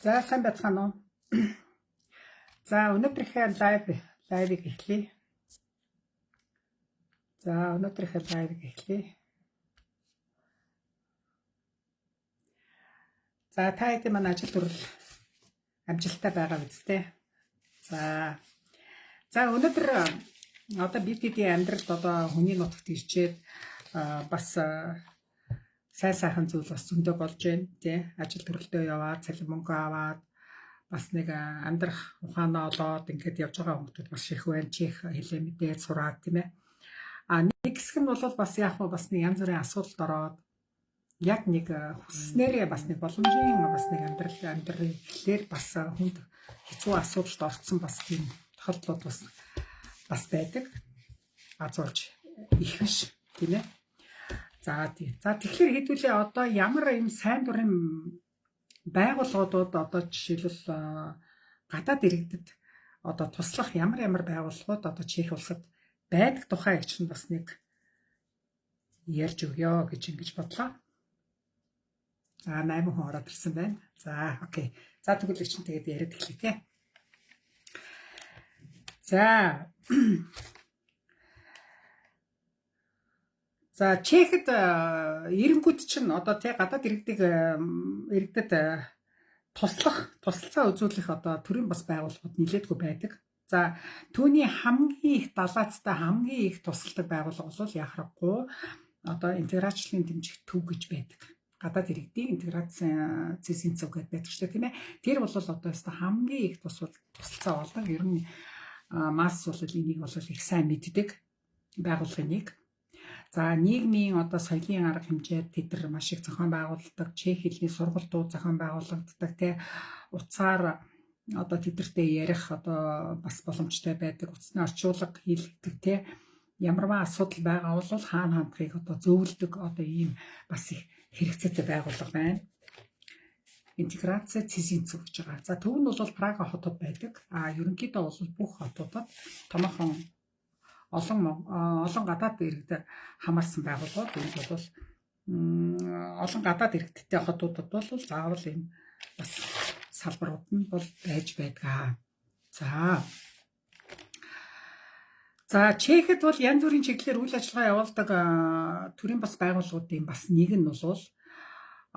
За сайн байцгаана уу? За өнөөдрийнхээ лайвыг эхлэе. За та хэдийн манай ажил төрөл амжилттай байгаа үстэй. За өнөөдөр одоо бидний амьдралд одоо хүний нутагт ирчээд бас сайхан зүйл бас зөндөө болж байна тий. Ажил төрөлдөө яваад цалин мөнгө аваад бас нэг амьдрах ухаанаа олоод ингээд явж байгаа хүмүүс бас их байна. Чих хэлээ мэдээд сураад тийм ээ. Нэг хэсэг нь бол бас яг бас нэг янз бүрийн асуудалд ороод яг нэг хүснээрээ бас нэг боломжийн бас нэг амьдрал ихлээр бас хүнд хэцүү асуудалд орсон бас тийм тохиолдлууд бас байдаг. Азуулж их биш тийм ээ. За тэгэхээр хэдүүлээ одоо ямар юм сайн дурын байгууллагууд одоо жишээлбэл гадаад иргэдэд одоо туслах ямар байгууллагууд одоо Чех улсад байдаг тухай гэж нь бас нэг ярьж өгье гэж ингэж бодлоо. За 8 хүн ороод ирсэн байна. За окей. За тэгвэл чинь тэгээд яриад эхлэе те. За Чехэд эренгүүд чинь одоо тий гадаад иргэдэд туслалцаа үзүүлэх одоо төрийн бас байгууллагууд нэлээдгүй байдаг. За түүний хамгийн их далаацтай хамгийн их тусалдаг байгууллага бол яхахгүй одоо интеграчлалын дэмжих төв гэж байдаг. Гадаад иргэдийн интеграцийн зэсийн цог гэдэг байдаг шүү дээ тийм ээ. Тэр бол одоо хамгийн их тусалцаа болдог. Ер нь масс бол энийг бол их сайн мэддэг байгууллагын нэг. За нийгмийн одоо соёлын арга хэмжээд тэд нар маш их зохион байгуулдаг, чех хэлний сургалтууд зохион байгуулагддаг те утсаар одоо тэдэртэй ярих одоо бас боломжтой байдаг, утасны орчуулга хийлгдэг те ямарваа асуудал байгаа бол хаана хандахыг одоо зөвлөдөг одоо ийм бас их хэрэгцээтэй байгууллага байна. Интеграци цэсийн цог гэж байгаа. За төв нь бол Прага хотод байдаг. Ерөнхийдөө бол бүх хотуудад томоохон олон гадаад иргэд хамаарсан байгууллагууд энэ бол олон гадаад иргэдтэй хотуудад бол заавал энэ бас салбарууд нь бол байж байдаг. За Чехэд бол янз бүрийн чиглэлээр үйл ажиллагаа явуулдаг төрийн бас байгууллагуудын бас нэг нь бол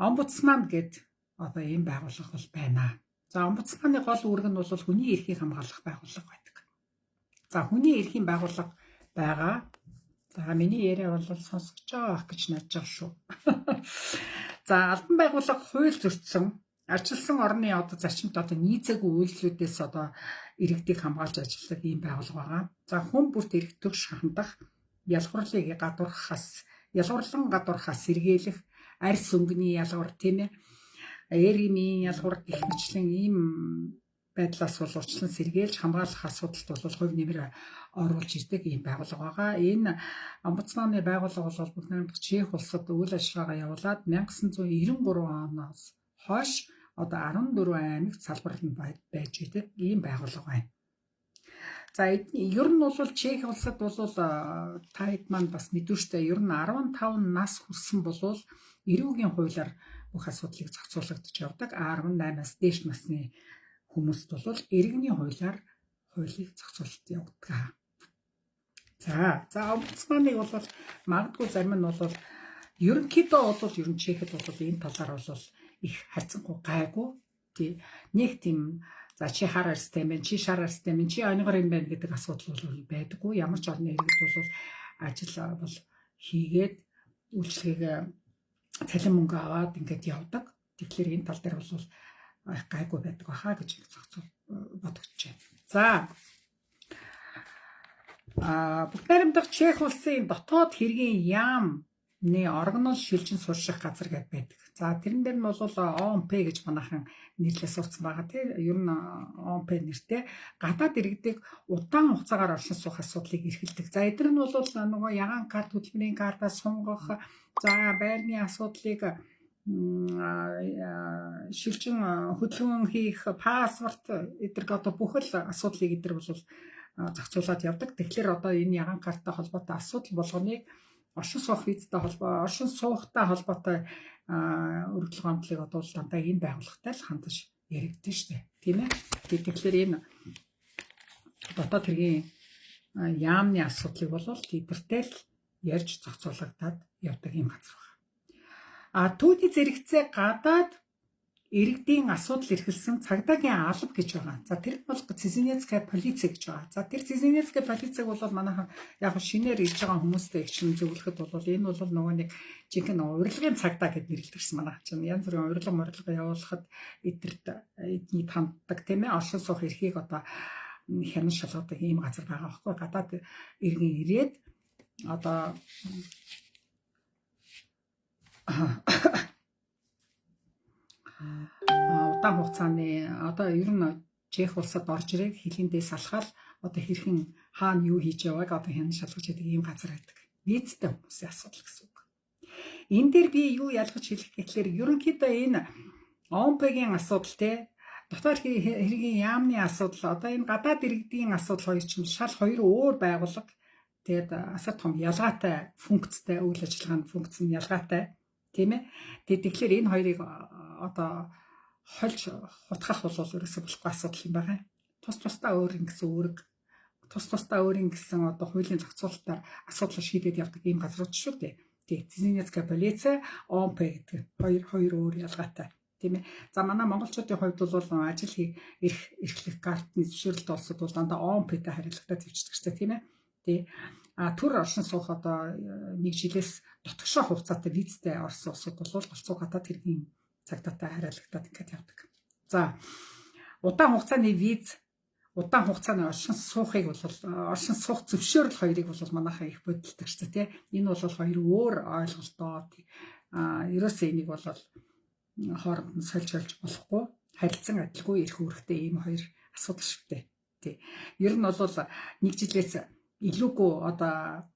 омбудсман гэдэг одоо ийм байгууллага бол байна. За омбудсманы гол үүрэг нь бол хүний эрхийг хамгаалах байгууллага байдаг. За хүний эрхийн байгууллага байгаа. За миний яриа бол сонсогч байгаа гэж найдаж байгаа шүү. За албан байгууллага хууль зөрчсөн арчилсан орны одоо зарчимд одоо нийцээгүй үйлчлүүдээс одоо иргэдийг хамгаалж ажилладаг ийм байгууллага байгаа. За хүн бүрт эрх төгс хандах, ялгуурлан гадуурхаас сэргийлэх, арьс өнгөний ялгуур тийм ээ. Эргэмийн ялгуур гэх мэтлэн ийм байдлаас бол урьдчилан сэргийлж хамгаалах асуудалд бол хувь нэмэр оруулж ирдэг ийм байгууллага байгаа. Энэ омбудсманы байгууллага бол бүгд Чех улсад үйл ажиллагаагаа явуулаад 1993 оноос хойш одоо 14 аймагт салбарлан байж байдаг ийм байгууллага байна. За ер нь бол Чех улсад бол та хэд маань бас мэдвэштэй ер нь 15 нас хүрсэн бол эрүүгийн хуулиар бүх асуудлыг зохицуулагдаж явдаг. 18-аас дээш насны хүмүүст бол иргэний хуулиар хуулийг зохицуулалт явуулдаг. За омбудсманыг бол магадгүй зарим нь бол ерөнхийдөө бол ер нь Чехэд бол энэ талаар бол их хайцангуй гайгүй тий нэг тийм за чи хар арьстай юм, чи шар арьстай юм, чи онигор юм байна гэдэг асуудал бол байдаггүй. Ямар ч орны иргэд бол ажил бол хийгээд үйлчлэгээ цалин мөнгө аваад ингээд явдаг. Тэгэхээр энэ тал дээр бол гайгүй байдаг баха гэж бодогдож байна. За бүгд найрамдах Чех улсын дотоод хэргийн яамны оргонол шилжин сурших газар гэдэг байдаг. За тэрэн дээр нь бол ОМП гэж манайхан нэрлээ сурцсан байгаа тийм. Ер нь ОМП нэртэй гадаад иргэдэг удаан хугацаагаар оршин суух асуудлыг эрхэлдэг. За эдгээр нь бол нөгөө ягаан карт, хөдөлмөрийн картаа сунгах, за байрны асуудлыг шилжин хөдөлгөөн хийх, паспорт эдгээр одоо бүх л асуудлыг эдгээр бол зохицуулаад явдаг. Тэгэхээр одоо энэ ягаан карттай холбоотой асуудал болгоныг оршин суух визтэй оршин суухтай холбоотой өргөдөл гомдлыг одоо дандаа энэ байгууллагатай л хандаж яригдэн штэ. Тийм ээ. Тэгэхээр энэ дотоод хэргийн яамны асуудлыг бол лидертэй л ярьж зохицуулагдаад явдаг юм газар байна. Түүний зэрэгцээ гадаад иргэдийн асуудал эрхэлсэн цагдаагийн алба гэж байгаа. За тэр бол Цэзинецкая полиц гэж байгаа. За тэр Цэзинецкая полицийг бол манайхан яг шинээр ирж байгаа хүмүүстэй их чинь зөвлөхөд бол энэ бол нөгөө нэг жинхэнэ урилгын цагдаа гэд нэрлэгдсэн манайх чинь янз бүрийн урилга явуулахад эдний танддаг тийм ээ. Оршин суух эрхийг одоо хянан шалгадаг ийм газар байгаа байхгүй. Гадаад иргэн ирээд одоо удаан хугацааны одоо ер нь Чех улсад орж ирээд хилэндээ салхаал одоо хэрхэн хаана юу хийж явааг одоо хянан шалгаж яадаг ийм газар байдаг. Визтэй хүмүүсийн асуудал гэсэн үг. Энэ дээр би юу ялгаж хэлэх гэхээр ерөнхийдөө энэ ОМП-гийн асуудал те дотоод хэргийн яамны асуудал одоо энэ гадаад иргэдийн асуудал хоёр ч юм шал хоёр өөр байгууллага тэгээд асар том ялгаатай функцтэй үйл ажиллагааны функц нь ялгаатай тийм ээ. Тэгэхээр энэ хоёрыг одоо хольж хутгах бол ерөөсөө болохгүй асуудал юм байна. Тус тусдаа өөр ингэсэн одоо хуулийн зохицуулалтаар асуудал шийдээд явдаг ийм газрууд шүү дээ. Тэг Цэзинецкая полиц, ОМП гэдэг хоёр өөр ялгаатай. Тийм ээ. За манай монголчуудын хувьд бол ажил эрхлэх картны зөвшөөрөлт олсод бол дандаа ОМП-тэй харилцагтай твчдэг ч тийм ээ. Тий. Төр оршин суух одоо нэг жилээс дотгошоо хугацаатай визтэй орсон улсууд бол голцоо гадаад хэргийн цагдаатай харилцагтаад ингээд явдаг. За удаан хугацааны виз, удаан хугацааны оршин суухыг бол оршин суух зөвшөөрөл хоёрыг бол манайхаа их бодолдог ч тийм. Энэ бол хоёр өөр ойлголтоо. Ерөөсөө энийг бол хооронд нь сольж болохгүй харилцан адилгүй эрх үүрэгтэй ийм хоёр асуудал шүү дээ. Тий. Ер нь бол нэг жилээс илүүгүй одоо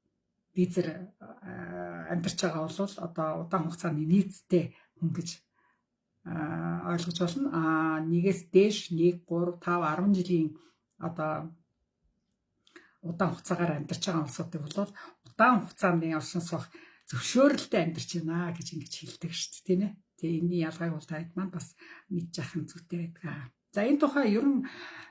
визээр амьдарч байгаа бол одоо удаан хугацааны нийтдээ хүн гэж ойлгож болно. Нэгээс дээш 1, 3, 5, 10 жилийн одоо удаан хугацаагаар амьдарч байгаа улсуудыг бол удаан хугацааны оршин суух зөвшөөрөлтэй амьдарч байна гэж ингэж хэлдэг шүү дээ, тийм ээ. Тэгээ энэний ялгааг бол таад маань бас мэдж ахын зүйтэй байдаг. За энэ тухай ер нь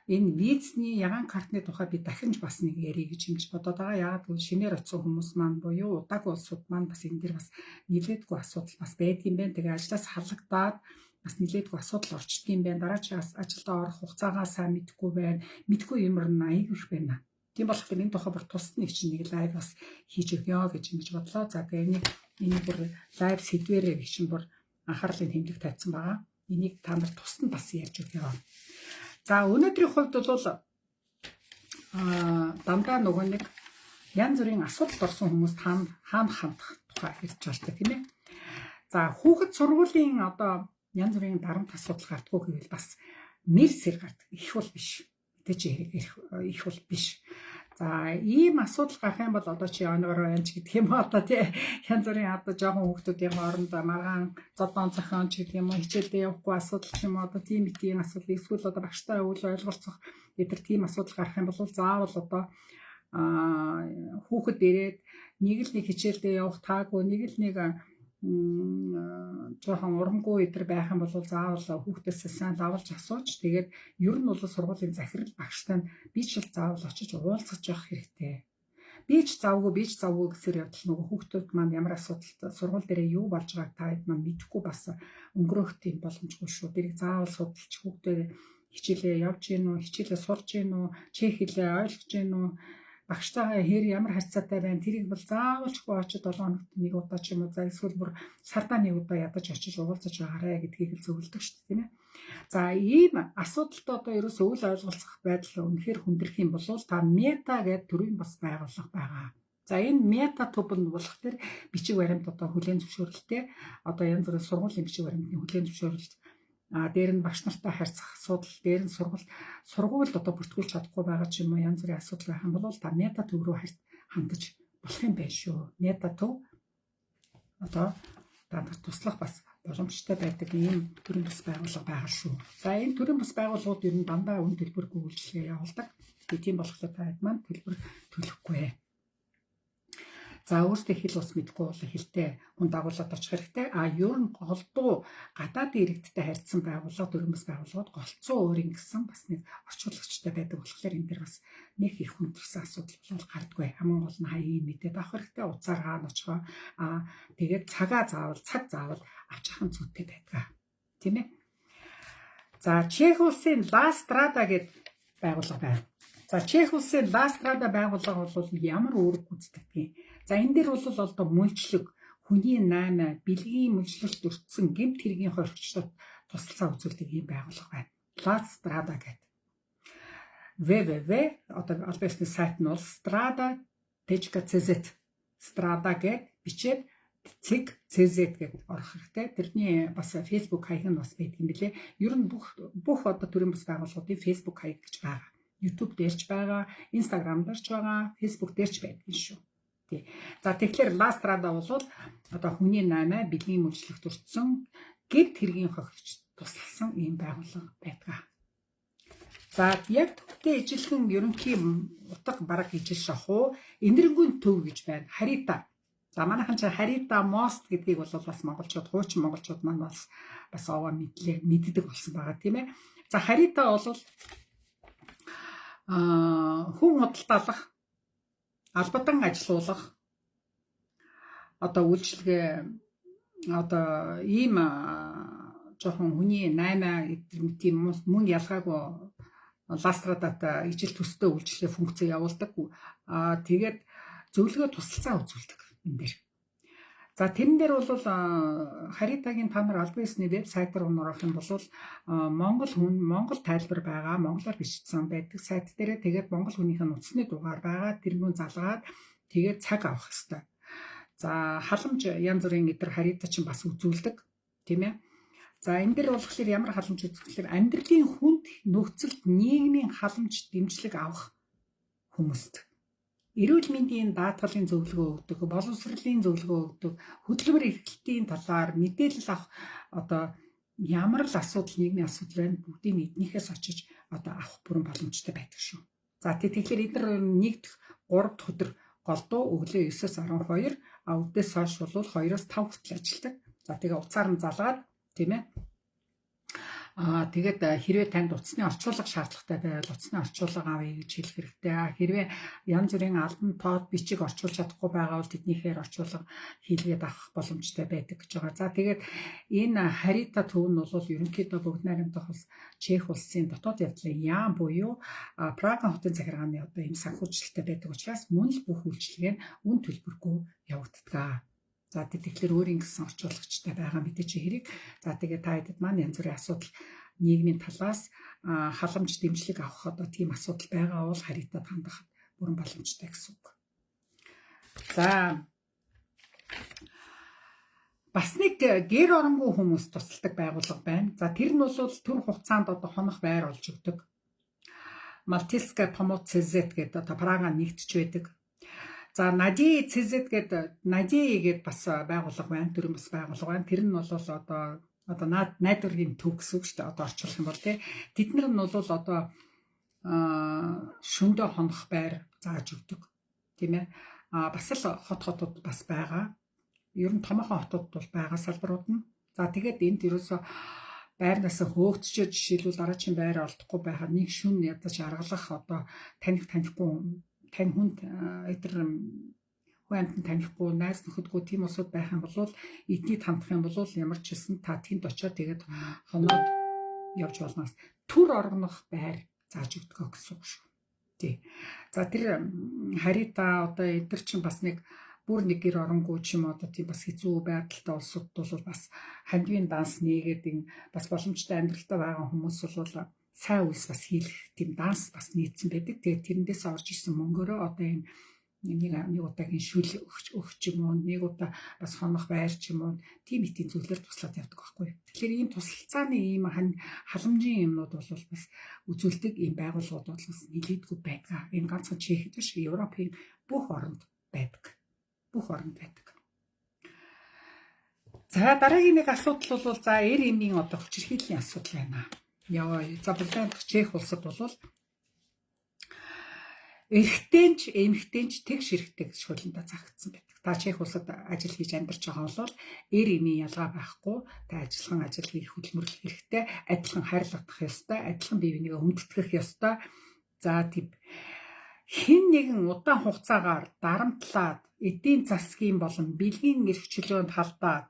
энэ визний ягаан картны тухай би дахин бас нэг ярих гэж ингэж бодоод байгаа. Яагаад гэвэл шинээр очсон хүмүүс маань буюу удаагүй улсууд маань бас энэ дээр бас нэлээдгүй асуудал бас байдгийн байна. Тэгээ ажлаас халагдаад бас нэлээдгүй асуудал орчдөг юм байна. Дараачаас ажилдаа орох хугацаагаа сайн мэдэхгүй байна. Мэдгүй юмр нь аяг их байна. Тийм болохоор энэ тухай бүр тусад нэг чинь нэг лайв бас хийж өгье гэж ингэж бодлоо. За тэгээ энийг бүр лайв сэдвэрээ гэх чинь бүр анхаарлын тэмдэг тавьсан байгаа. Энийг та нарт тусад бас ярьж өгье. За өнөөдрийн хувьд бол дандаа нөгөө нэг янз бүрийн асуудалд орсон хүмүүс хаана хандах тухай ярьж байгаа тийм ээ. За хүүхэд сургуулийн одоо янз бүрийн дарамт асуудал гардггүй гэвэл бас нэрсэр гардаг. Их бол биш. Мэдээж их бол биш. За ийм асуудал гарах юм бол одоо чи оноор байна ч гэдэг юм одоо тий янз бүрийн одоо жоохон хүүхдүүдийн хооронд маргаан зодон зохион ч гэдэг юм уу хичээлдээ явахгүй асуудал ч юм уу одоо тийм асуудал эсвэл одоо багштай үйл ойлголцох эдгээр тийм асуудал гарах юм бол заавал одоо хүүхэд ирээд нэг л нэг хичээлдээ явах таагүй нэг л нэг жоохон урамгүй өдр байх юм бол заавал хүүхдээс сайн давалж асууж тэгээд ер нь бол сургуулийн захирал багштай би ч заавал очиж уулзах явах хэрэгтэй. Би ч завгүй гэсээр явдал нөгөө хүүхдүүд маань ямар асуудалтай сургууль дээрээ юу болж байгааг та хэд маань мэдэхгүй бас өнгөрөх тийм боломжгүй шүү. Тэрийг заавал судалж хүүхдээ хичээлээ явж гин үү, хичээлээ сурж гин үү, чех хэлээ ойлгож гин үү, багштайгаа хэр ямар харьцаатай байна тэрийг бол заавал ч очиж 7 хоногт нэг удаа ч юм уу за эсвэл бүр сардаа нэг удаа ядаж очиж уулзаж байгаарэ гэдгийг л зөвлөдөг шүү дээ тийм ээ. За ийм асуудалтай одоо ерөөсөө үл ойлголцох байдал үнэхээр хүндрэх юм бол та мета гэдэг төрлийн бас байгууллага байгаа. За энэ мета төв нь болох тэр бичиг баримт одоо хүлээн зөвшөөрөлтэй одоо янз бүрийн сургуулийн бичиг баримтны хүлээн зөвшөөрөлт дээр нь багш нартай харьцах асуудал, дээр нь сургуульд одоо бүртгүүлж чадахгүй байгаа ч юм уу янз бүрийн асуудал байх юм бол та мета төв рүү хандаж болох юм байна шүү. Мета төв одоо та нарт туслах бас боломжтой байдаг ийм төрлийн бас байгууллага байгаа шүү. За энэ төрлийн бас байгууллагууд ер нь дандаа үн төлбөргүй үйлчлэгээ явуулдаг. Тийм болохоор та хэд маань төлбөр төлөхгүй. За өөртөө хэл ус мэдгүй бол хэлтэй хүн дагуулад очих хэрэгтэй. Ер нь голдуу гадаад иргэдтэй харьцсан байгууллага, төрөмс байгууллагууд голцоо өөрийн гэсэн бас нэг орчуулагчтай байдаг болохоор энэ дэр бас нэг их хүндэрсэн асуудал бол гардаггүй. Хамгийн гол нь хаягийн мэдээд авах хэрэгтэй. Уцаар хаана очихоо тэгээд цаг заавал авч ахын зүйтэй байдаг. Тийм ээ. За Чех улсын La Strada гэдэг байгууллага байна. За Чех улсын La Strada байгууллага бол ямар үүрэг гүйцэтгэдэг юм? За энэ дээр бол одоо мөнчлөг, хүний 8, бэлгийн мөнчлөлт өртсөн гэмт хэргийн хоригчдод тусалцаа үзүүлдэг ийм байгууллага байна. La Strada гэдэг. www одоо албан ёсны сайт нь бол strada.cz Strada гэж бичээд CZ гэдэг орох хэрэгтэй. Тэрний бас Facebook хаяг нь бас байдаг юм билэ. Ер нь бүх одоо төрийн бас байгууллагуудын Facebook хаяг гэж байгаа. YouTube дээрч байгаа, Instagram дээрч байгаа, Facebook дээрч байдаг шүү. За тэгэхээр La Strada бол одоо хүний 8 бэлгийн мөнчлөгт өртсөн гэмт хэргийн хохирч тусласан ийм байгууллага байдаг. За яг төвтэй ижилхэн ерөнхий утга бараг ижил шахуу энэргүүн төв гэж байна. Харита. За манайхан ч Харита Most гэдгийг бол бас монголчууд, хуучин монголчууд маань бас овоо мэддэг болсон байгаа тийм ээ. За Харита бол хүн худалдаалах, албадан ажилуулах одоо үйлчилгээ одоо ийм жоохон хүний 8 тийм мөн ялгаагүй La Strada-т ижил төстэй үйлчилгээ функц явуулдаг. Тэгээд зөвлөгөө тусалцаа үзүүлдэг энэ дээр. За тэрэн дээр бол Харитагийн та нар албан ёсны вебсайт руу орох юм бол Монгол тайлбар байгаа, монголоор бичсэн байдаг сайт дээрээ тэгээд монгол хүнийх нь утасны дугаар байгаа. Тэрнүүн залгаад тэгээд цаг авах хэрэгтэй. За халамж янз бүрийн эдгээр Харита чинь бас үзүүлдэг, тийм ээ. За энэ дээр болохоор ямар халамж үзүүлэхээр амьдралын хүнд нөхцөлд нийгмийн халамж дэмжлэг авах хүмүүст эрүүл мэндийн даатгалын зөвлөгөө өгдөг, боловсролын зөвлөгөө өгдөг, хөдөлмөр эрхлэлтийн талаар мэдээлэл авах одоо ямар л асуудал нийгмийн асуудал байна бүгдийг эднийхээс очиж одоо авах бүрэн боломжтой байдаг шүү. За тэгэхээр эдгээр нэгдэх 3 дахь өдөр голдуу өглөө 9-өөс 12, өдөөс хойш бол 2-оос 5 хүртэл ажилладаг. За тэгээ уцаар нь залгаад тийм ээ. Тэгээд хэрвээ танд утасны орчуулга шаардлагатай байвал утасны орчуулга авъя гэж хэлэх хэрэгтэй. Хэрвээ янз бүрийн албан тоод бичиг орчуулж чадахгүй байгаа бол тэднийхээр орчуулга хийлгээд авах боломжтой байдаг гэж байгаа. За тэгээд энэ Харита төв нь бол ерөнхийдөө бүгд найрамдах улс Чех улсын дотоод явдлын яам буюу Прага хотын захиргааны одоо ийм санхүүжилттэй байдаг учраас мөн л бүх үйлчилгээ нь үн төлбөргүй явагддаг. За тэгэхээр өөрийн гэсэн орчуулагчтай байгаа мэдээч хэрэг. За тэгээд та хэдэд маань янз бүрийн асуудал нийгмийн талаас халамж дэмжлэг авах одоо тийм асуудал байгаа бол Харитад хандах бүрэн боломжтой гэсэн үг. За бас нэг гэр оронгүй хүмүүс тусалдаг байгууллага байна. За тэр нь бол төр хугацаанд одоо хонох байр олж өгдөг. Малтийская помощь CZ гэдэг одоо Прага нэгтж байдаг. За Надии CZ гэдэг бас байгууллага байна. Төрийн бас байгууллага байна. Тэр нь бол одоо найдваргийн төв гэсэн үг шүү дээ. Одоо орчуулах юм бол тэд нар нь бол одоо шөндөө хонох байр зааж өгдөг. Тийм ээ. Бас л хотууд бас байгаа. Ер нь томоохон хотууд бол байгаа салбарууд нь. За тэгээд энд ерөөсө байрнаас хөөгдчихэд жишээлбэл дараагийн байр олдохгүй байхад нэг шүн ядаж аргалах одоо танихгүй тань хүнд эдгээр хүн амтан танихгүй найз нөхөдгүй тийм усуд байх юм бол эднийд хандах юм бол ямар ч хэлсэн та тэнд очиод тэгээд хоноод явж болноос төр оргонох байр зааж өгдөг гэсэн үг шүү. Тий. За тэр Харита одоо эдгээр чинь бас нэг бүр нэг гэр оронгүй ч юм одоо тийм бас хэцүү байдалтай улсууд бол бас хандвийн данс нээгээд бас боломжтой амьдралтай байгаа хүмүүс бол сайн үйлс бас хийх тийм данс бас нийцсэн байдаг. Тэгээд тэрэндээс орж ирсэн мөнгөөрөө одоо энэ нэг удаагийн шүл өгч юм уу, нэг удаа бас хонох байр ч юм уу, тийм их зүйлээр туслаад явдаг байхгүй. Тэгэхээр ийм тусалцааны ийм халамжийн юмнууд бол бас үзүүлдэг ийм байгууллагууд бол бас нэлээдгүй байдаг. Энэ ганцхан Чехэд биш, Европын бүх оронд байдаг. За дараагийн нэг асуудал бол за эр эмийн одоо хүчирхийллийн асуудал байна. За Британд Чех улсад бол эрэгтэйч эмэгтэйч тэгш эрэгтэй гэж хуулиндаа заагдсан байдаг. Та Чех улсад ажил хийж амьдарч байгаа бол эр эмийн ялгаа байхгүй. Та ажиллахан ажил хийх хөдөлмөрлөх хэрэгтэй. Адилхан хайрлагдах ёстой. Адилхан бие биенийгээ хүндэтгэх ёстой. За тийм хэн нэгэн удаан хугацаагаар дарамтлаад эдийн засгийн болон бэлгийн эрх чөлөөнд халдаад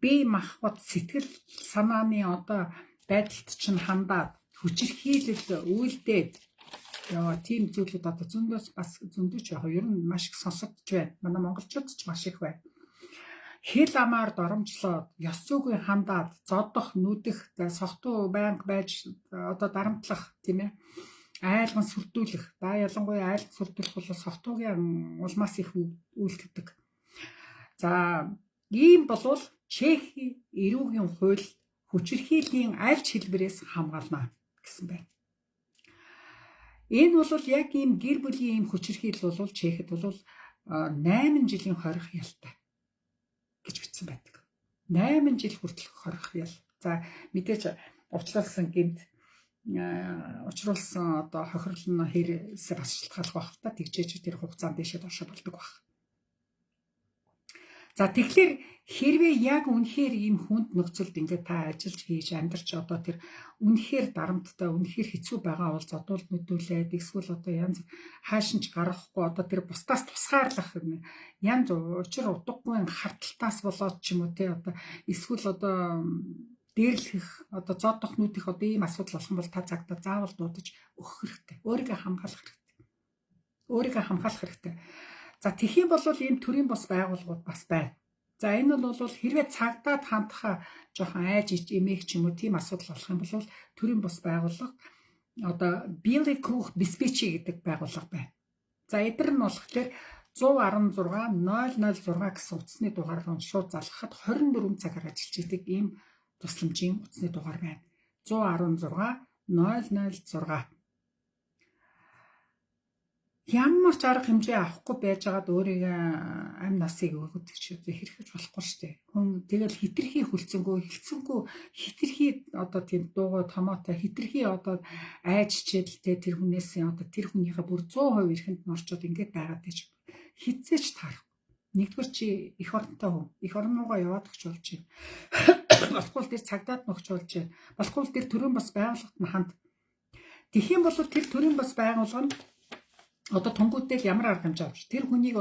бие махбод сэтгэл санааны байдалд чинь хандаад хүчирхийлэл үйлдээд тийм зүйлүүд зөндөөс бас зөндөөч яг ер нь маш их сонсогдож байна. Манай монголчууд ч маш их байна. Хэл амаар доромжлоод ёс зүйн хандаад зодох, нүдэх, согтуу байнга байж дарамтлах тийм ээ. Айлган сүрдүүлэх. Ялангуяа айлд сүрдүүлэх бол согтуугийн улмаас их үйлддэг. За ийм болвол Чехийн эрүүгийн хууль хүчирхийллийн аль ч хэлбэрээс хамгаална гэсэн байна. Энэ бол яг ийм гэр бүлийн ийм хүчирхийлэл бол Чехэд бол 8 жилийн хорих ялтай гэж бичсэн байдаг. 8 жил хүртэлх хорих ял. За мэдээж уучлалсан гэмт учруулсан хохирол нь хэрэгсээр бас шалтгаалах байх та тэгжээж тэр хугацаанд дэшээ доош болдог байх. За тэгэхээр хэрвээ яг үнэхээр ийм хүнд нөхцөлд ингээд та ажиллаж хийж амьдарч тэр үнэхээр дарамттай үнэхээр хэцүү байгаа бол зодуул нүдүүлээд эсвэл янз хаашинч гарахгүй тэр бусдаас тусгаарлах янз учир утгагүй харталтаас болоод ч юм уу те эсвэл дээрлэх зодох нүдэх ийм асуудал болох юм бол та цагтаа заавал дуудаж өгөх хэрэгтэй. Өөрийгөө хамгаалах хэрэгтэй. Өөрийгөө хамгаалах хэрэгтэй. За тэгхийн бол ийм төрлийн бус байгууллагууд бас байна. За энэ бол хэрвээ цагдаад хандхаа жоохон айж эмээх ч юм уу тийм асуудал болох юм бол төрлийн бус байгууллага Белый круг беспечий гэдэг байгууллага байна. За эдгээр нь болохоор 116 006 гэсэн утасны дугаараар шууд залгахад 24 цагаар ажиллаж идэг ийм тусламжийн утасны дугаар байна. 116 006. Ямар ч арга хэмжээ авахгүй байжгаад өөрийгөө амь насыг өгөөд гэж хэрхэж болохгүй шүү дээ. Хүн тэгэл хитрхи хүлцэнгөө хитрхи тийм дуугаа томоотой хитрхи айж чийлтэй тэр хүнээс тэр хүнийхээ бүр 100% эрхэнд норчод ингээд байгаад байж хизээч таарах. Нэгдүгээр чи эх оронтой хүн. Эх орон руугаа яваад өгч болж байна. Болохгүй тэр цагдаад нөхч болж байна. Болохгүй тэр төрийн бас байгууллагт нь ханд. Тэгхийн бол тэр төрийн бас байгууллага нь тунгуудтай ямар арга хэмжээ авч тэр хүнийг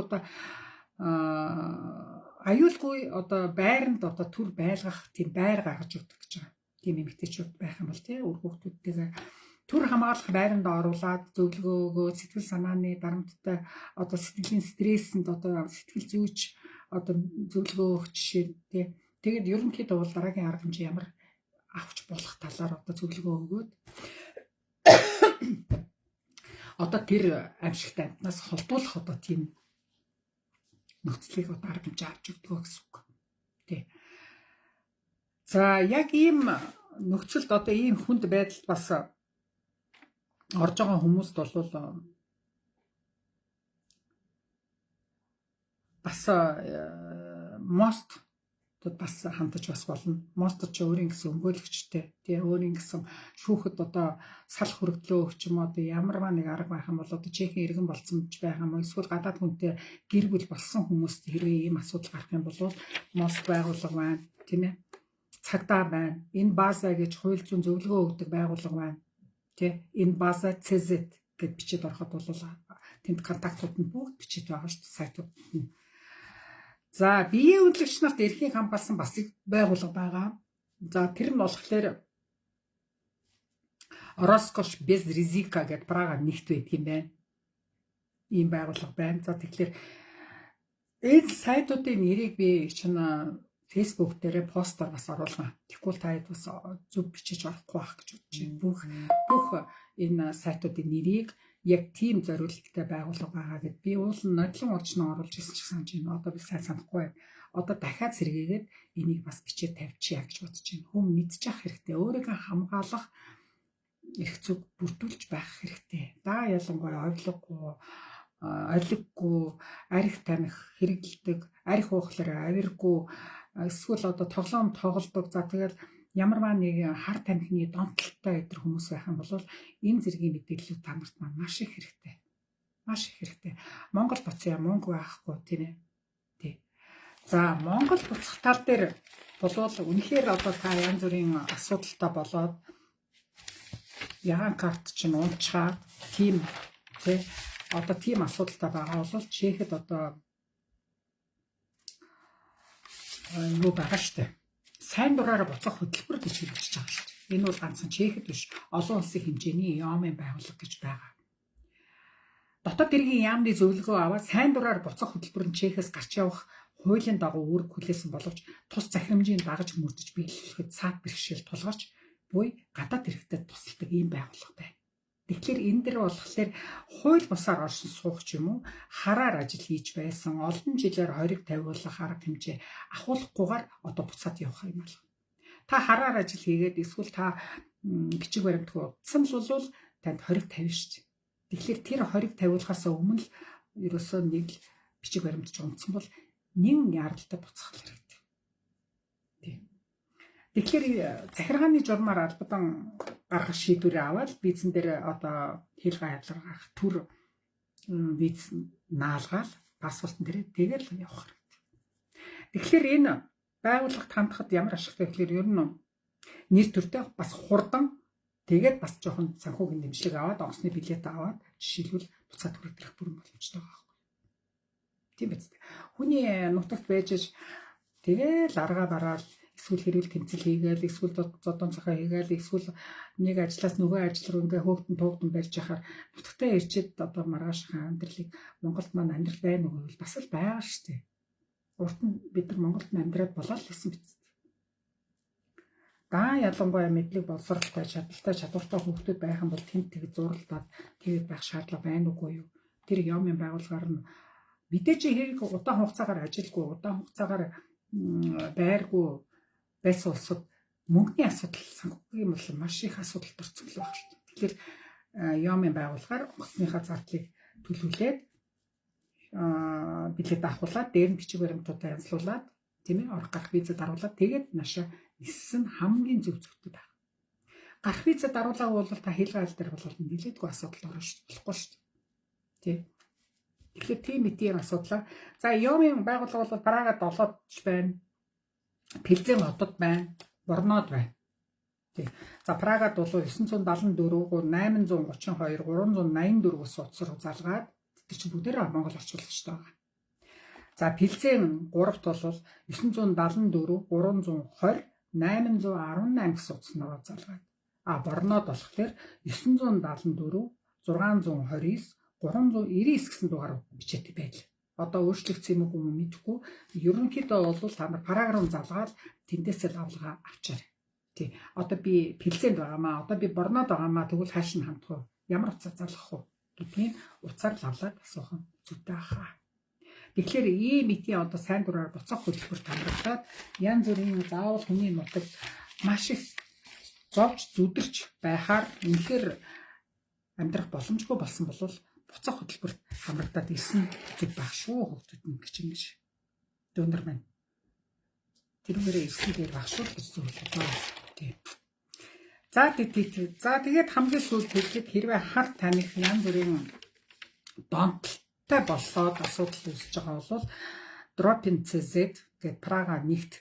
аюулгүй байранд төр байлгах тийм байр гаргаж өгдөг гэж байгаа. Тийм эмэгтэйчүүд байх юм бол тий үр хүүхдүүдтэйгээ төр хамгаалах байранд оруулаад зөвлөгөө өгөө сэтгэл санааны дарамттай сэтгэлийн стрессэнд сэтгэл зүйч зөвлөгөө өгч жишээ тий тэгээд ерөнхийдөө бол дараагийн арга хэмжээ ямар авч болох талаар зөвлөгөө өгөөд тэр амьсгалтай амтнаас холдуулах тийм нөхцөлийг арга хэмжээ авч өгдөг гэсэн үг. Тий. За яг ийм нөхцөлд ийм хүнд байдалд бас орж байгаа хүмүүст бол бас мост бас хандаж бас болно. Мост ч өөрийн гэсэн өмгөөлөгчтэй тий өөрийн гэсэн шүүхэд салах хөрөгдлөө өгч юм ямар нэг арга байх юм бол Чехийн иргэн болсон ч байх юм эсвэл гадаад хүнтэй гэр бүл болсон хүмүүст хэрвээ ийм асуудал гарах юм бол мост байгууллага байна тийм ээ цагдаа байна. Энэ база гэж хууль зүйн зөвлөгөө өгдөг байгууллага байна. Тий энэ база CZ гэд бичиж ороход бол тэнд контактууд нь бүгд бичиж байгаа шүү дээ сайтууд нь. За биеийн үнэлэгч нарт эрхийг хамгаалсан бас байгууллага байгаа. За тэр нь болохоор Роскош без ризика гэдэг Прага нэгт байдаг юм байна. Ийм байгууллага байна. За тэгэхээр энэ сайтуудын нэрийг би чинь Facebook дээр постоор бас оруулна. Тэгвэл та хэд бас зөв бичиж орохгүй байх гэж бодож байна. Бүх энэ сайтуудын нэрийг яг тийм зориулалттай байгууллага байгаа гэд би уул нодлон урьдчилан оруулж ирсэн ч санаж байна. Би сайн санахгүй байна. Дахиад сэргээгээд энийг бас бичиж тавьчихъя гэж бодож байна. Хүн мэдчих хэрэгтэй. Өөрийгөө хамгаалах эрх зүйг бүрдүүлж байх хэрэгтэй. Ялангуяа ойлгохгүй, арх таних хэрэгэлдэг, арх уухлаар авиргүй, эсвэл тоглоом тоглодог. За тэгэл ямарваа нэг хар тамхины донтолтой өдр хүмүүс байх юм бол энэ зэргийн мэдээллүүд тамарт маш их хэрэгтэй. Маш их хэрэгтэй. Монгол бацаа мөнгө байхгүй тийм ээ. Тий. За Монгол буцах тал дээр болвол үнэхээр одоо та янз бүрийн асуудалтай болоод ягаан карт чинь унчаад тийм тий одоо тийм асуудалтай байгаа бол Чехэд одоо юу байгаа штэ. Сайн дураараа буцах хөтөлбөр гэж хэлж байгаа штэ. Энэ бол ганцхан Чехэд биш, олон улсын хэмжээний яамын байгууллага гэж байгаа. Дотоод иргэн яамны зөвлөгөө аваад сайн дураар буцах хөтөлбөр нь Чехээс гарч явах хуулийн дагуу үүрэг хүлээсэн боловч тус захирамжийг дагаж мөрдөж биелүүлэхэд саад бэрхшээл тулгарч буй гадаад иргэдэд тусалдаг ийм байгууллага байна. Тэгэхээр энэ дэр болохоор хууль бусаар оршин суух ч юм уу хараар ажил хийж байсан олон жилээр хориг тавиулах арга хэмжээ ахуулахгүйгээр одоо буцаад явах юм байна. Та хараар ажил хийгээд эсвэл та бичиг баримтгүй утсан л бол танд хориг тавина шүү дээ. Тэгэхээр тэр хориг тавиулахаас өмнө л ерөөсөө нэг л бичиг баримтж унтсан бол нэн яралтай буцах хэрэгтэй. Тийм. Тэгэхээр захиргааны журмаар албадан гаргах шийдвэрээ аваад визэн дээр одоо хэлгээ хайлгарах төр виз наалгаал паспортын дээр тэгэл явах хэрэгтэй. Тэгэхээр энэ байгууллагт хандхад ямар ашигтай гэхээр ер нь нэр төртэй бас хурдан тэгээд бас жоохон санхүүгийн дэмжлэг аваад онгоцны билет аваад жишээлбэл буцаад хүрэх бүрэн боломжтой байгаа. Тийм биз дээ. Хүний нутагт байж тэгэл аргаа бараал эсвэл хэрүүл тэмцэл хийгээл эсвэл зодон цахаа хийгээл эсвэл нэг ажлаас нөгөө ажил руу ингээ хөөгдөн туугдан барьж яхаар нутагтаа ирчээд одоо маргаашхан амьдралыг Монголд маань амьдрал байна уу гэвэл бас л байгаа шүү дээ. Урд нь бид нар Монголд амьдраад болоо л гэсэн биз дээ. Ялангуяа мэдлэг боловсролтой чадaltaй чадвартай хүүхдүүд байх юм бол тэнд тэг зуралдаад тэгээд байх шаардлага байна уугүй юу? Тэр яамын байгууллагаар нь мэдээж хэрэг удаан хугацаагаар ажилгүй, удаан хугацаагаар байргүй байсан улсад мөнгөний асуудал санхүүгийн бол маш их асуудалд орсон л байна шүү дээ. Тэгэхээр яамын байгууллагаар онгоцныхаа зардлыг төлөвлөөд билет авахуулаад дээр нь бичиг баримтуудаа янзлуулад тийм ээ орох гарах визэд даруулаад тэгээд наашаа ниссэн хамгийн зөв зөвхөн байна. Гарах визэд даруулаагүй бол та хэлгаал дээр бол нэлээдгүй асуудал орно шүү дээ. Болохгүй шүү дээ. Тийм. Тэгэхээр тийм эдийн асуудлаа. За яамын байгууллага бол Прага 7-д байна. Пилзен хотод байна. Борнод байна. Тийм. За Прагад бол 974, 832, 384 суудас руу залгаад тэр чинь бүгдээрээ Монгол орчуулагчтай байгаа. За Пилзен 3-т бол 974, 320, 818 гэсэн утас нуруу залгаад. Борнод болохоор 974, 629, 399 гэсэн дугаар бичээтэй байлаа. Одоо өөрчлөгдсөн юм уу мэдэхгүй. Ерөнхийдөө бол та нар параграф залгаад тэндээсээ авлага авчаар. Тий. Одоо би Пилзенд байгаамаа. Одоо би Борнод байгаамаа. Тэгвэл хааш нь хандах вэ? Ямар утсаар залгах вэ гэдгийг уцаар лавлаад асуух нь зүйтэй хаа. Тэгэхээр ийм эдийн одоо сайн дураар буцах хөтөлбөрт хамрагдаад янз бүрийн заавал хүний нутагт маш их зовж зүдэрч байхаар үнэхээр амьдрах боломжгүй болсон бол буцах хөтөлбөрт хамрагдаад ирсэн зүг байх шүү хүүхдүүд нь гэж дөнөр байна. Тэрүүгээрээ ирсэн дээр байх шүү гэж зөвлөж байна. Тийм. За тэгээд хамгийн сүүлд хэлэхэд хэрвээ хар таних янз бүрийн донтолтой болоод асуудал үүсэж байгаа бол Dropin.cz гэдэг Прага нэгт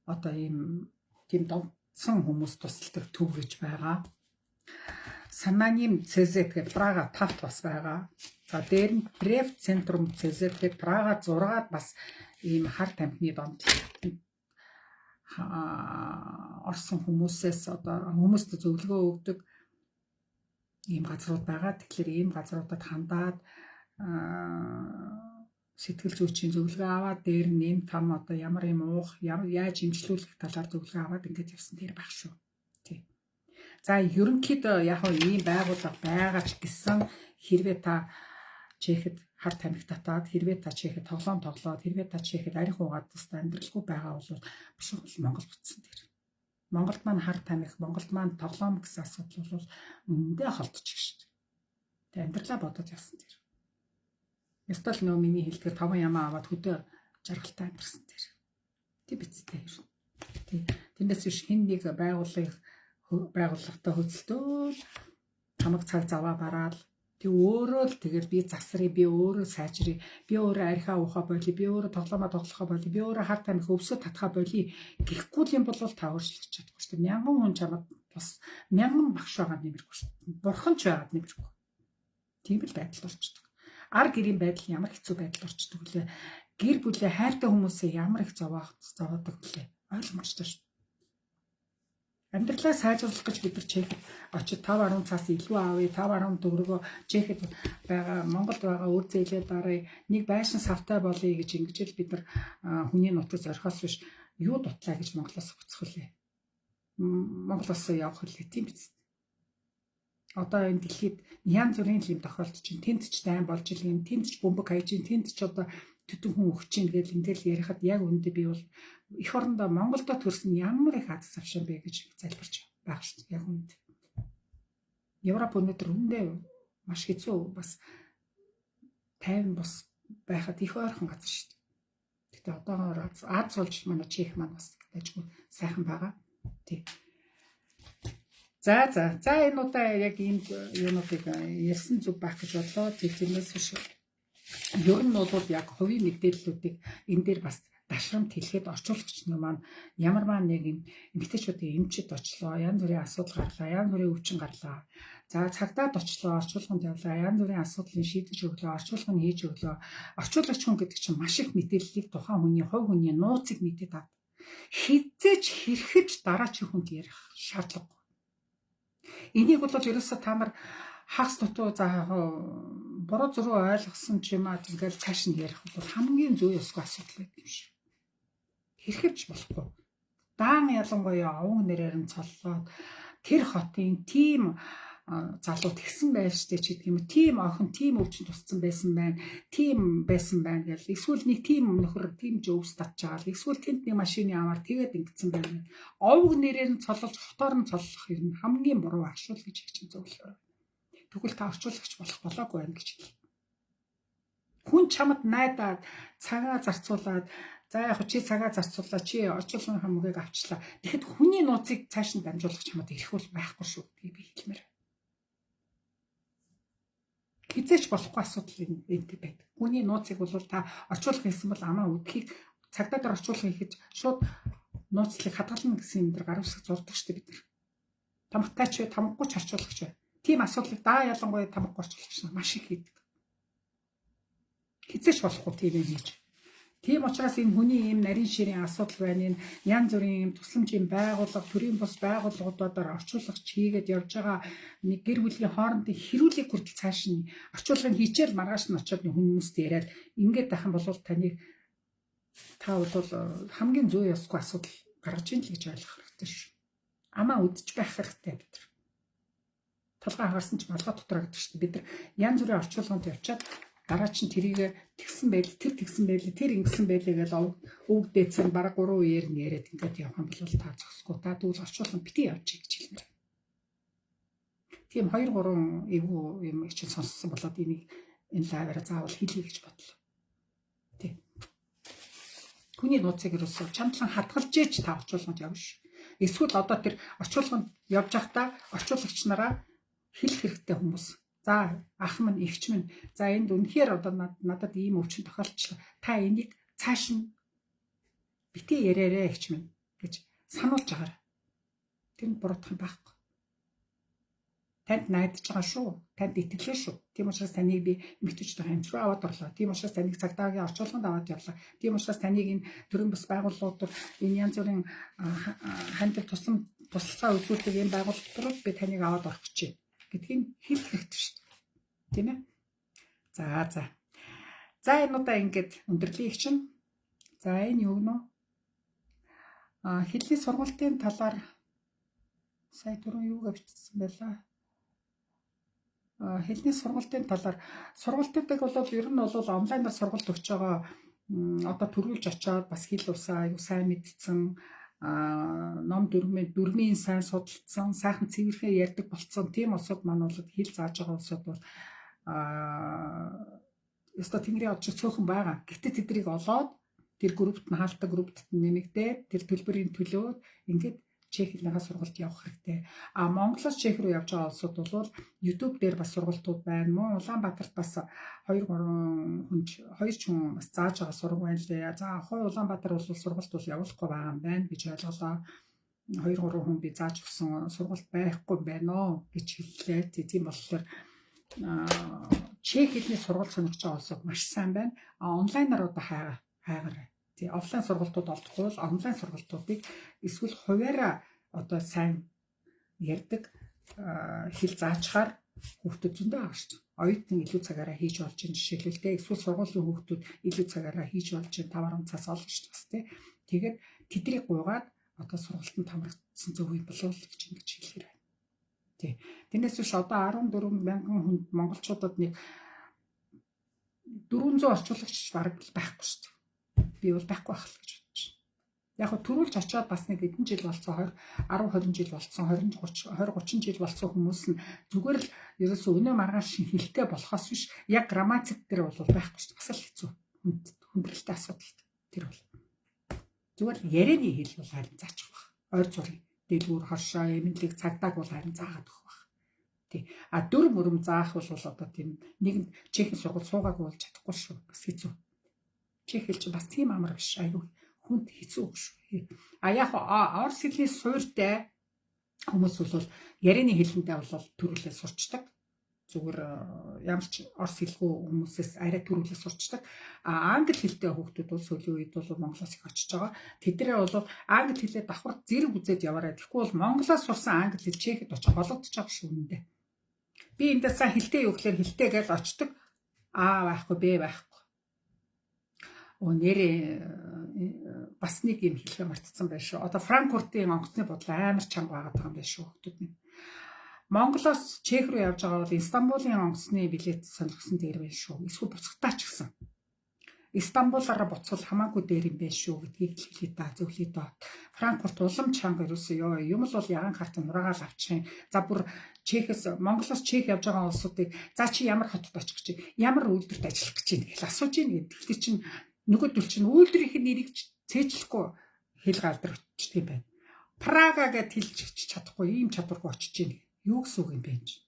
одоо ийм тийм донтсон хүмүүс тусалдаг төв гэж байгаа. Сананим.cz гэдэг Прага 5-т бас байгаа. За дээр нь Prevcentrum.cz гэдэг Прага 6-ад бас ийм хар тамхины донтол орсон хүмүүсээс одоо хүмүүст зөвлөгөө өгдөг ийм газрууд байгаа. Тэгэхээр ийм газруудад хандаад сэтгэл зүйчийн зөвлөгөө аваад дээр нь нэм там одоо ямар юм уух, яаж имжлүүлэх талаар зөвлөгөө аваад ингэж явсан дээр байх шүү. Тий. За ерөнхийдөө яг ийм байгууллага байгаа ч гэсэн хэрвээ та Чехэд хар тамхи татаад хэрвээ та Чехэд тоглоом тоглоод хэрвээ та Чехэд арх угаад тусдаа амьдралгүй байгаа бол бушгүй Монгол буцсан дээр. Монголд маань хар тамхи, Монголд маань тоглоом гэсэн асуудал бол өмнөдөө холдчих шүү дээ. Тэ амьдралаа бодоод явсан дээр. Ястал нөө миний хэлдгээр 5 ямаа аваад хөдөө жаргалтай амьдсан дээр. Тэг бицтэй юм. Тэг. Тэндээс биш хэн нэг байгууллагатай хөдөлтөөл хамаг цаг заваа бараал Тэг өөрөө л тэгэл би засрыг, би өөрөө сайжрыг, би өөрөө архиа уухаа болий, би өөрөө тоглоомоо тоглохоо болий, би өөрөө хар тамхи өвсө татхаа болий гэхгүй юм бол та өөрчлөж чадахгүй шүү дээ. Мянган хүн чамд бас мянган багш байгаа нэмэргүй шүү дээ. Бурхан ч байгаад нэмэргүй. Тийм л байдал орчдөг. Ар гэрийн байдал ямар хэцүү байдал орчдөг лээ. Гэр бүлээ хайртай хүмүүсээ ямар их зовоодог лээ. Ойлгомжтой шүү. Амьдралаа сайжруулах гэж бид нар чехэд очиж 5-10 цаас илүү авъя, 5-10 төгрөгөө чехэд байгаа Монголд байгаа үр зээлээ дарыг нэг байшин савтай болъё гэж ингэж л бид нар хүний нутагт орхиос биш юу дутлаа гэж Монголоос буцах үлээ. Монголоос явах үлээ тийм биз. Одоо энэ дэлхийд янз бүрийн юм тохиолдож байна. Тэнд ч дайн болж илэн, тэнд ч бөмбөг хайж, тэнд ч одоо төдөн хүн өгч ийн гэж ингээл ярихад яг үүндээ би бол эх орондоо Монголдо төрсөн ямар их аз завшаан бэ гэж залбирч байгаа шүү дээ. Яг үүнд. Европ өнөөдөр үндэ маш хэцүү бас тайван бас байхад их ойрхон газар шүү дээ. Гэтэ одоогоор Аз болж манай Чех маань бас ажгүй сайхан байгаа. Тий. За энэ удаа яг ийм юмнуудыг ярьсан зүг байх гэж бодлоо. Тэрнээс биш. Ер нь бол яг хувийн мэдээллүүдийг энэ дээр бас дашрамт хэлэхэд орчуулагч нар маань ямар нэг юм эмэгтэйчүүдийн эмчэд очлоо, янз бүрийн асуудал гарлаа, янз бүрийн өвчин гарлаа. За цагдаад очлоо, орчуулганд явлаа, янз бүрийн асуудлыг шийдэж өглөө, орчуулга нь хийж өглөө. Орчуулагч хүн гэдэг чинь маш их мэдээллийг тухайн хүний хувь хүний нууцыг мэдээд ав. Хизээч хэрхэж дараачийн хүнд ярих шаардлагагүй. Энийг бол ерөөсөө та нар хагас дутуу за буруу зуруу ойлгосон ч юм аа тэгэл цааш нь ярих бол хамгийн зүй ёсгүй асуудал байдаг юм шиг. Хэрхэвч болохгүй. Даан ялангуяа овон нэрээр нь цоллоод тэр хотын тим залуу тэгсэн байж штэ ч гэдэг юм. Тим охин тим өвчин тусцсан байсан байна. Тим байсан байна гэл. Эсвэл нэг тим нөхөр тим ч өвс татж байгаа. Эсвэл тэнд нэг машины аваар тэгээд ингэсэн байна. Овог нэрээр нь цоллож хотоор нь цоллох юм хамгийн буруу ашуул гэж хэлж зөвлөөр. Тэгвэл та орчуулагч болох болоогүй байна гэж хэлээ. Хүн чамд найдаад цагаа зарцуулаад за яг чи цагаа зарцуулаа чи орчуулгын хамгаыг авчлаа. Тэгэхэд хүний нууцыг цааш нь дамжуулах чамд ирэх бол байхгүй шүү гэдгийг би хэлмээр. Хизээч болохгүй асуудал энэ байдаг. Хүний нууцыг бол та орчуулга хийсэн бол амаа үдхийг цагдаа дээр орчуулга хийхэд шууд нууцлыг хадгална гэсэн юм дээр гар үсэг зурдаг шүү дээ бид нар. Тамхтай ч тамгагүй ч орчуулагч бай. Тийм асуудлыг даа ялангуяа тамга орчуулагч маш их хийдэг. Хизээч болохгүй тийм юм хийж. Тийм учраас энэ хүний ийм нарийн ширийн асуудал байна. Энэ янз бүрийн ийм тусламжийн байгууллага, төрийн бус байгууллагуудаар орчуулагч хийгээд явж байгаа нэг гэр бүлийн хоорондын хэрүүлэг хүртэл цааш нь орчуулгыг хийчихэл маргааш нь очиод хүмүүст яриад ингээд байх юм бол таныг та бол хамгийн зүй ёсгүй асуудал гаргаж ийн л гэж ойлгох хэрэгтэй шүү. Амаа үдчих байх хэрэгтэй бид нар. Толгой хагарсан ч малгай дотроо гэдэг чинь бид нар янз бүрийн орчуулганд явчаад дараа чинь тэрийг тэгсэн байл тэр тэгсэн байл тэр ингэсэн байлээ гэж өвг дээдсэн бараг 3 үеэр нь яриад ингээд явах юм бол та зогсгүй та тэгвэл орчуулганд бити явчих гэж хэлмээр. Тийм 2-3 эвгүй юм чинь сонссон болоод энийг энэ лайваараа заавал хэлье гэж бодлоо. Тийм. Хүний нууцыг юусоо чамдлан хадгалж ээж та орчуулганд явна ш. Эсвэл одоо тэр орчуулганд явж байхдаа орчуулагч нараа хэлэх хэрэгтэй хүмүүс. За ах минь эгч минь за энд үнэхээр одоо надад ийм өвчин тохиолдлоо. Та энийг цааш нь бити яриарэ эгч минь гэж сануулж агаар. Тэр нь буруудах юм байхгүй. Танд найдаж байгаа шүү. Танд итгэлээ шүү. Тийм учраас таныг би эмэгтэйчдийн хамт руу аваад орлоо. Тийм учраас таныг цагдаагийн орчуулганд аваад явлаа. Тийм учраас таныг энэ төрийн бас байгууллагууд энэ янз бүрийн хандив туслалцаа үзүүлдэг энэ байгууллагууд би таныг аваад орох гэж байна гэдгийг хэлэх хэрэгтэй шүү дээ. Тийм ээ? За. За энэ удаа ингээд өндөрлөе чинь. За энэ юу гэнэ? Хэлний сургалтын талаар сая түрүү юугаа бичсэн байлаа? Хэлний сургалтын талаар сургалтуудыг бол ер нь бол онлайнаар сургалт өгч байгаа одоо төрүүлж очоод бас хэл усаа аюу сайн мэдсэн ном дөрмийн сайн судалсан сайхан цэвэрхэн ярьдаг болцсон тийм улсууд маань бол хэл зааж байгаа улсууд бол ёстой тэнгэрийн одч цөөхөн байгаа. Гэтэ тэднийг олоод тэр группт нь хаалттай группт нэмэгдээд тэр төлбөрийн төлөө ингээд Чех хэлнийхээ сургалт явах хэрэгтэй. Монголоос Чех руу явж байгаа улсууд бол YouTube дээр бас сургалтууд байна. Мөн Улаанбаатарт бас 2 хүн бас зааж байгаа сураг байна л дээ. За хой Улаанбаатар бол сургалт бол явуулахгүй байгаа юм байна гэж ойлголоо. 2-3 хүн би зааж өгсөн сургалт байхгүй байна гэж хэллээ. Тийм болохоор Чех хэлний сургалт сонирхож байгаа улсууд маш сайн байна. Онлайнаар одоо хайгаар. Тий, офлайн сургалтууд олдохгүй бол онлайн сургалтуудыг эсвэл хуваараа одоо сайн ярьдаг хэл заачаар хүүхдүүд зөндөө байгаа шүү дээ. Оюутан илүү цагаараа хийж болж байгаа жишээлбэл эсвэл сургуулийн хүүхдүүд илүү цагаараа хийж болж байгаа 5 цаас олно шүү дээ бас тий. Тэгээд тэднийг гуйгаад одоо сургалтанд хамрагдсан зөв юм болов уу гэж ингэж хэлэхээр байна. Тий. Тэрнээс биш одоо 14 мянган хүнд монголчуудад нэг 400 орчуулагч бараг байхгүй шүү дээ. Би бол байхгүй байх л гэж бодож байна. Яг хөө төрүүлж очиод бас нэг хэдэн жил болцсон 10-20 жил болцсон 20-30 жил болцсон хүмүүс нь зүгээр л ерөөсөө өнөө маргааш хилтэй болохоос биш яг грамматик дээр бол байхгүй шүү дээ. Бас л хэцүү. Хүндрэлтэй асуудал тэр бол. Зүгээр ярианы хэл бол харин заачих баг. Ойр зургийн дэлгүүр хоршоо эмнэлэг цагдааг бол харин заагаад өгөх баг. Тий. Дүр мөрөм заах бол одоо тийм нэг чехийн сургууль суугаагүй бол чадахгүй шүү. Бас хэцүү. Чех хэл чинь бас тийм амар биш. Аюу хүнд хэцүү шүү. Яг орос хэлний суурьтай хүмүүс бол ярианы хэлэндээ бол төрүүлээ сурчдаг. Зүгээр ямар ч орос хэлгүй хүмүүсээс арай төрүүлээ сурчдаг. Англи хэлтэй хүүхдүүд бол сүүлийн үед бол Монголоос их очиж байгаа. Тэднээ бол англи хэлээ давхар зэрэг үзээд яваарай. Тэгэхгүй бол Монголоос сурсан англи хэл Чехэд очих болгож байгаа шүү үүндээ. Би эндээ сайн хэлтэй юу гэхээр хэлтэй гэж очдог. Байхгүй бэ байхгүй. Нэрээ бас нэг юм хэлхээ мартсан байх шүү. Одоо Франкфуртын онгоцны бодлоо амар чанга байгаад байгаа юм байна шүү хүмүүс нь. Монголоос Чех руу явж байгаа бол Истанбулын онгоцны билет сонирхсан дээр байна шүү. Эсвэл буцагтаа ч гэсэн. Истанбулаараа буцвал хамаагүй дээр юм байна шүү гэдгийг хэлээ да зөвлөе доо. Франкфурт улам чанга ерөөсөө юм л бол ягаан харт нураагаал авчихын. За бүр Чехээс Монголоос Чех явж байгаа улсуудыг за чи ямар хотод очих гэж ямар үйлдвэрт ажиллах гэж юм гэж асууж ийн гэдэг. Тэгтээ чинь нөгөөдөл чинь үйлдвэрийн нэрийг цээжлэхгүй хэл галдар очиж тийм байна. Прага гэд хэлж чадахгүй ийм чадваргүй очиж ийн. Юу гэсэн үг юм бэ энэ?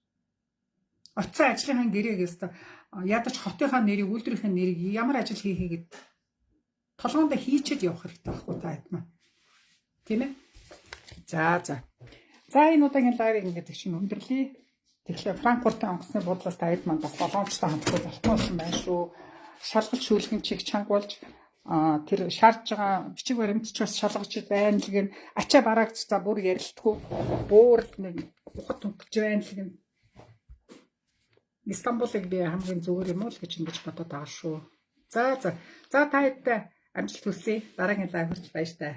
Оцсон ажлынхаа гэрээгээс ядаж хотынхаа нэрийг үйлдвэрийнхээ нэрийг ямар ажил хийхээ гэд толгоонд хийчихэд явах хэрэгтэй байхгүй та хэд маа. Тийм ээ? За энэ удаагийн лайвыг ингээд чинь өндөрлөе. Тэгэхээр Франкфуртын онгоцны бодлоос та хэд маа бас боломжтой хамтгүй болтгоосон байна шүү. Шалгалт шүүлгэн чиг чанга болж тэр шаардж байгаа бичиг баримтч бас шалгаж байна л гэн ачаа бараагч за бүр ярилтгүй бүр нэг ухад түнхэж байна л гэн Истанбулыг би хамгийн зүгээр юм уу л гэж ингэж бодоод байгаа шүү. За та хэд амжилт хүсье. Дараагийн лайв хүртэл баяр таа.